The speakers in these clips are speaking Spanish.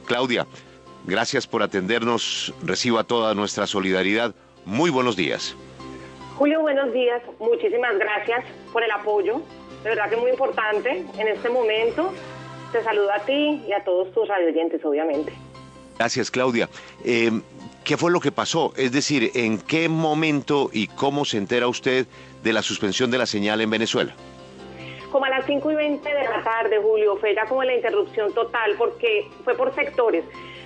Claudia, gracias por atendernos, reciba toda nuestra solidaridad. Muy buenos días. Julio, buenos días. Muchísimas gracias por el apoyo. De verdad que es muy importante en este momento. Te saludo a ti y a todos tus radioyentes, obviamente. Gracias, Claudia. ¿Qué fue lo que pasó? Es decir, ¿en qué momento y cómo se entera usted de la suspensión de la señal en Venezuela? Como a las 5:20 de la tarde, Julio, fue ya como la interrupción total, porque fue por sectores.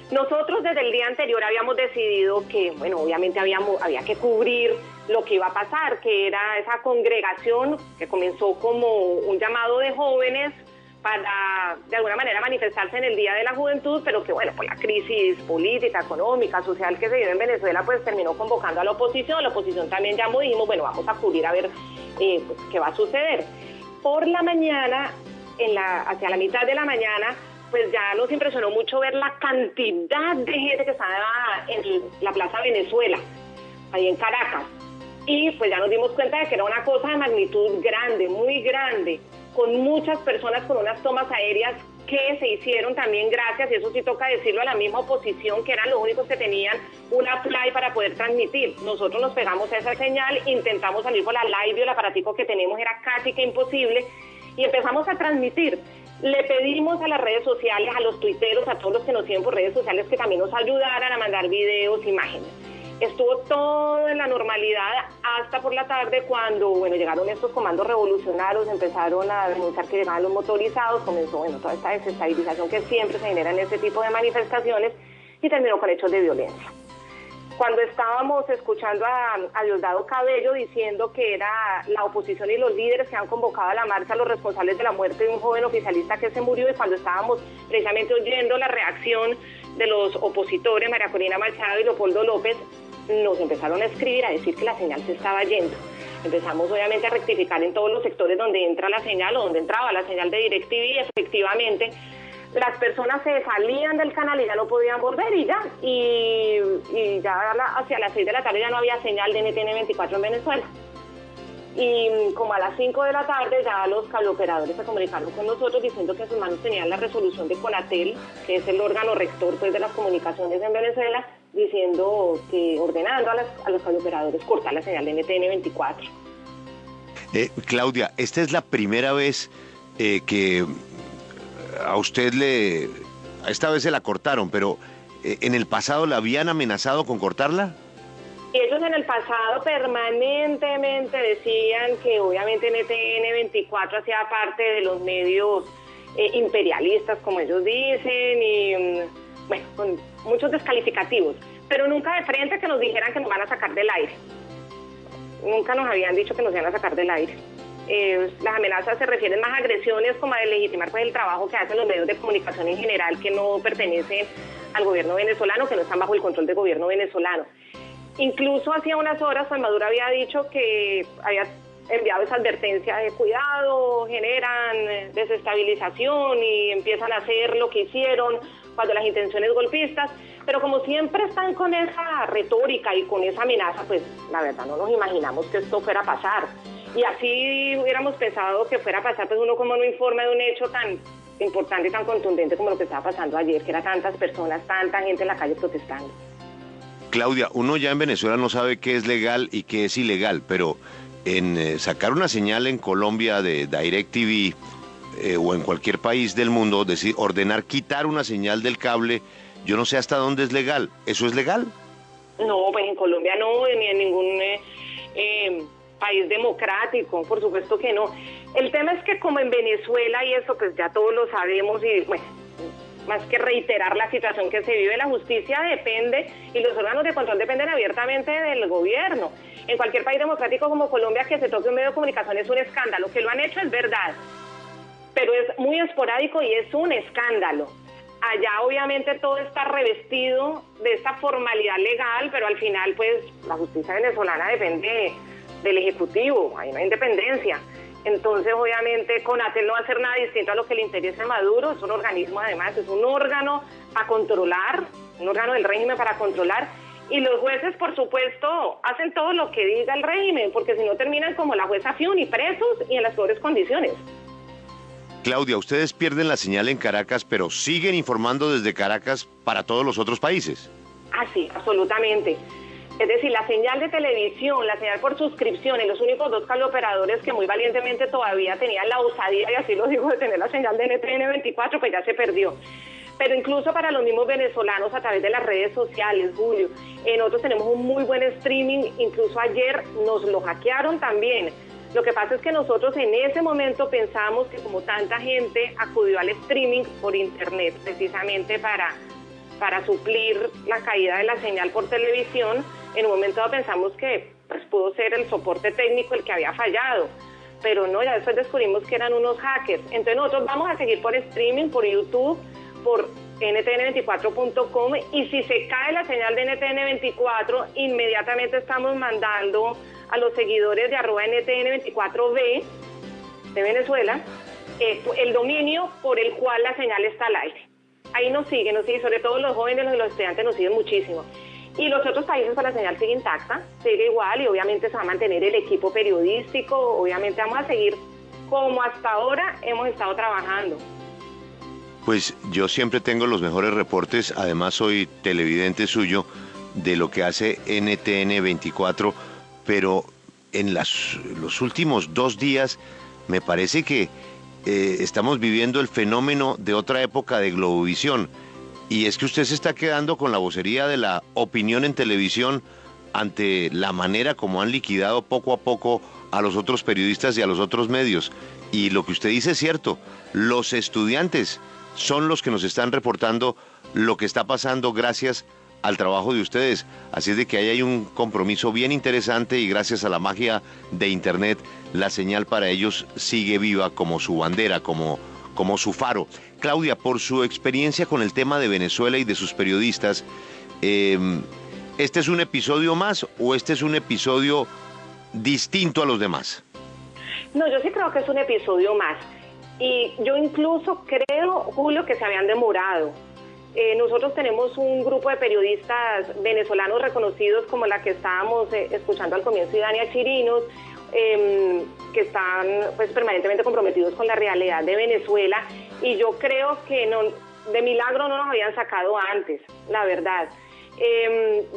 Nosotros desde el día anterior habíamos decidido que, bueno, obviamente había que cubrir lo que iba a pasar, que era esa congregación que comenzó como un llamado de jóvenes para, de alguna manera, manifestarse en el Día de la Juventud, pero que, bueno, por la crisis política, económica, social que se vive en Venezuela, pues terminó convocando a la oposición. La oposición también llamó y dijimos, bueno, vamos a cubrir a ver qué va a suceder. Por la mañana, hacia la mitad de la mañana, pues ya nos impresionó mucho ver la cantidad de gente que estaba en la Plaza Venezuela, ahí en Caracas. Y pues ya nos dimos cuenta de que era una cosa de magnitud grande, muy grande, con muchas personas con unas tomas aéreas que se hicieron también gracias, y eso sí toca decirlo, a la misma oposición, que eran los únicos que tenían una fly para poder transmitir. Nosotros nos pegamos a esa señal, intentamos salir por la live, el aparatico que tenemos era casi que imposible, y empezamos a transmitir. Le pedimos a las redes sociales, a los tuiteros, a todos los que nos siguen por redes sociales, que también nos ayudaran a mandar videos, imágenes. Estuvo todo en la normalidad hasta por la tarde, cuando, bueno, llegaron estos comandos revolucionarios, empezaron a denunciar que llegaban los motorizados, comenzó, bueno, toda esta desestabilización que siempre se genera en este tipo de manifestaciones, y terminó con hechos de violencia. Cuando estábamos escuchando a Diosdado Cabello diciendo que era la oposición y los líderes que han convocado a la marcha los responsables de la muerte de un joven oficialista que se murió, y cuando estábamos precisamente oyendo la reacción de los opositores, María Corina Machado y Leopoldo López, nos empezaron a escribir, a decir que la señal se estaba yendo. Empezamos obviamente a rectificar en todos los sectores donde entra la señal o donde entraba la señal de DirecTV. Efectivamente, las personas se salían del canal y ya no podían volver, y ya hacia las 6 de la tarde ya no había señal de NTN 24 en Venezuela. Y como a las 5 de la tarde ya los cableoperadores se comunicaron con nosotros diciendo que en sus manos tenían la resolución de CONATEL, que es el órgano rector, pues, de las comunicaciones en Venezuela, diciendo que, ordenando a los cableoperadores cortar la señal de NTN 24. Claudia, esta es la primera vez que a usted esta vez se la cortaron, pero ¿en el pasado la habían amenazado con cortarla? Ellos en el pasado permanentemente decían que obviamente NTN 24 hacía parte de los medios imperialistas, como ellos dicen, y bueno, con muchos descalificativos, pero nunca de frente que nos dijeran que nos van a sacar del aire. Nunca nos habían dicho que nos iban a sacar del aire. Las amenazas se refieren más a agresiones, como a legitimar, pues, el trabajo que hacen los medios de comunicación en general, que no pertenecen al gobierno venezolano, que no están bajo el control del gobierno venezolano. Incluso hacía unas horas, pues, Maduro había dicho que había enviado esa advertencia de cuidado, generan desestabilización y empiezan a hacer lo que hicieron cuando las intenciones golpistas, pero como siempre están con esa retórica y con esa amenaza, pues la verdad no nos imaginamos que esto fuera a pasar. Y así hubiéramos pensado que fuera a pasar, pues uno como no informa de un hecho tan importante y tan contundente como lo que estaba pasando ayer, que era tantas personas, tanta gente en la calle protestando. Claudia, uno ya en Venezuela no sabe qué es legal y qué es ilegal, pero en sacar una señal en Colombia de DirecTV o en cualquier país del mundo, decir, ordenar quitar una señal del cable, yo no sé hasta dónde es legal. ¿Eso es legal? No, pues en Colombia no, ni en ningún país democrático, por supuesto que no. El tema es que como en Venezuela, y eso pues ya todos lo sabemos, y bueno, más que reiterar la situación que se vive, la justicia depende y los órganos de control dependen abiertamente del gobierno. En cualquier país democrático como Colombia, que se toque un medio de comunicación es un escándalo. Que lo han hecho es verdad, pero es muy esporádico y es un escándalo. Allá obviamente todo está revestido de esta formalidad legal, pero al final pues la justicia venezolana depende del Ejecutivo, ahí no hay independencia. Entonces obviamente CONATEL no va a hacer nada distinto a lo que le interese a Maduro. Es un organismo, además, es un órgano para controlar, un órgano del régimen para controlar, y los jueces, por supuesto, hacen todo lo que diga el régimen, porque si no terminan como la jueza Fiuni, presos y en las peores condiciones. Claudia, ustedes pierden la señal en Caracas, pero siguen informando desde Caracas para todos los otros países. Ah, sí, absolutamente. Es decir, la señal de televisión, la señal por suscripción, y los únicos dos cableoperadores que muy valientemente todavía tenían la osadía, y así lo digo, de tener la señal de NTN 24, pues ya se perdió. Pero incluso para los mismos venezolanos a través de las redes sociales, Julio, nosotros tenemos un muy buen streaming, incluso ayer nos lo hackearon también. Lo que pasa es que nosotros en ese momento pensamos que como tanta gente acudió al streaming por internet, precisamente para suplir la caída de la señal por televisión, en un momento pensamos que pues, pudo ser el soporte técnico el que había fallado, pero no, ya después descubrimos que eran unos hackers. Entonces nosotros vamos a seguir por streaming, por YouTube, por ntn24.com, y si se cae la señal de NTN24, inmediatamente estamos mandando a los seguidores de @NTN24B de Venezuela el dominio por el cual la señal está al aire. Ahí nos siguen, sobre todo los jóvenes y los estudiantes nos siguen muchísimo. Y los otros países, pues la señal sigue intacta, sigue igual, y obviamente se va a mantener el equipo periodístico, obviamente vamos a seguir como hasta ahora hemos estado trabajando. Pues yo siempre tengo los mejores reportes, además soy televidente suyo de lo que hace NTN 24, pero en los últimos 2 días me parece que estamos viviendo el fenómeno de otra época de Globovisión, y es que usted se está quedando con la vocería de la opinión en televisión ante la manera como han liquidado poco a poco a los otros periodistas y a los otros medios. Y lo que usted dice es cierto, los estudiantes son los que nos están reportando lo que está pasando gracias al trabajo de ustedes. Así es de que ahí hay un compromiso bien interesante, y gracias a la magia de Internet, la señal para ellos sigue viva como su bandera, como su faro. Claudia, por su experiencia con el tema de Venezuela y de sus periodistas, ¿este es un episodio más o este es un episodio distinto a los demás? No, yo sí creo que es un episodio más. Y yo incluso creo, Julio, que se habían demorado. Nosotros tenemos un grupo de periodistas venezolanos reconocidos, como la que estábamos escuchando al comienzo, Idania Chirinos, que están pues permanentemente comprometidos con la realidad de Venezuela, y yo creo que de milagro no nos habían sacado antes, la verdad.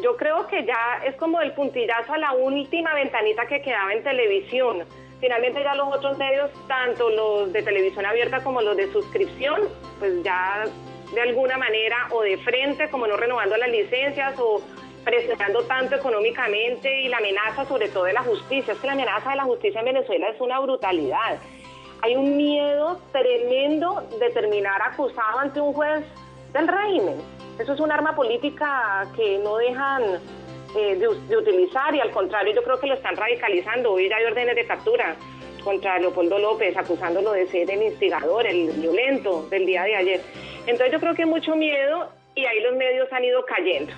Yo creo que ya es como el puntillazo a la última ventanita que quedaba en televisión. Finalmente ya los otros medios, tanto los de televisión abierta como los de suscripción, pues ya de alguna manera o de frente, como no renovando las licencias o presionando tanto económicamente, y la amenaza sobre todo de la justicia. Es que la amenaza de la justicia en Venezuela es una brutalidad. Hay un miedo tremendo de terminar acusado ante un juez del régimen. Eso es un arma política que no dejan de utilizar, y al contrario yo creo que lo están radicalizando. Hoy ya hay órdenes de captura contra Leopoldo López, acusándolo de ser el instigador, el violento del día de ayer. Entonces yo creo que hay mucho miedo, y ahí los medios han ido cayendo.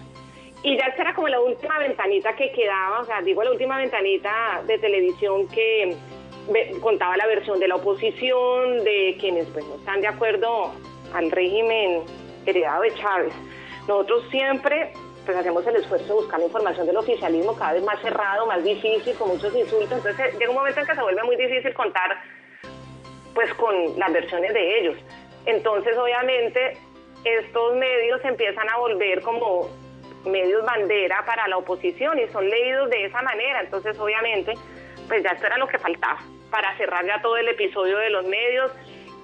Y ya esta era como la última ventanita que quedaba, o sea, digo la última ventanita de televisión que contaba la versión de la oposición, de quienes pues no están de acuerdo al régimen heredado de Chávez. Nosotros siempre pues hacemos el esfuerzo de buscar la información del oficialismo, cada vez más cerrado, más difícil, con muchos insultos. Entonces llega un momento en que se vuelve muy difícil contar pues con las versiones de ellos. Entonces obviamente estos medios se empiezan a volver como medios bandera para la oposición, y son leídos de esa manera. Entonces obviamente pues ya esto era lo que faltaba para cerrar ya todo el episodio de los medios.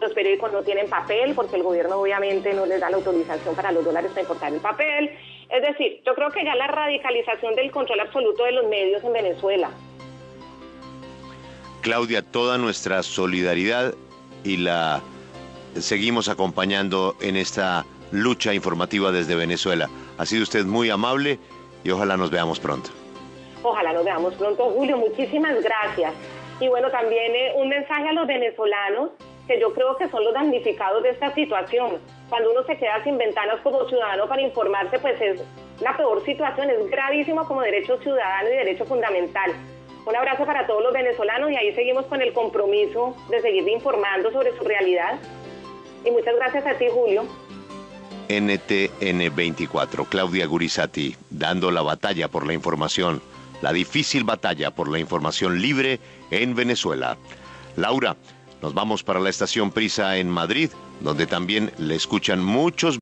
Los periódicos no tienen papel porque el gobierno obviamente no les da la autorización para los dólares para importar el papel. Es decir, yo creo que ya la radicalización del control absoluto de los medios en Venezuela. Claudia, toda nuestra solidaridad, y la seguimos acompañando en esta lucha informativa desde Venezuela. Ha sido usted muy amable y ojalá nos veamos pronto. Ojalá nos veamos pronto, Julio. Muchísimas gracias. Y bueno, también un mensaje a los venezolanos, que yo creo que son los damnificados de esta situación. Cuando uno se queda sin ventanas como ciudadano para informarse, pues es la peor situación, es gravísimo como derecho ciudadano y derecho fundamental. Un abrazo para todos los venezolanos, y ahí seguimos con el compromiso de seguir informando sobre su realidad. Y muchas gracias a ti, Julio. NTN 24, Claudia Gurisati, dando la batalla por la información, la difícil batalla por la información libre en Venezuela. Laura, nos vamos para la estación Prisa en Madrid, donde también le escuchan muchos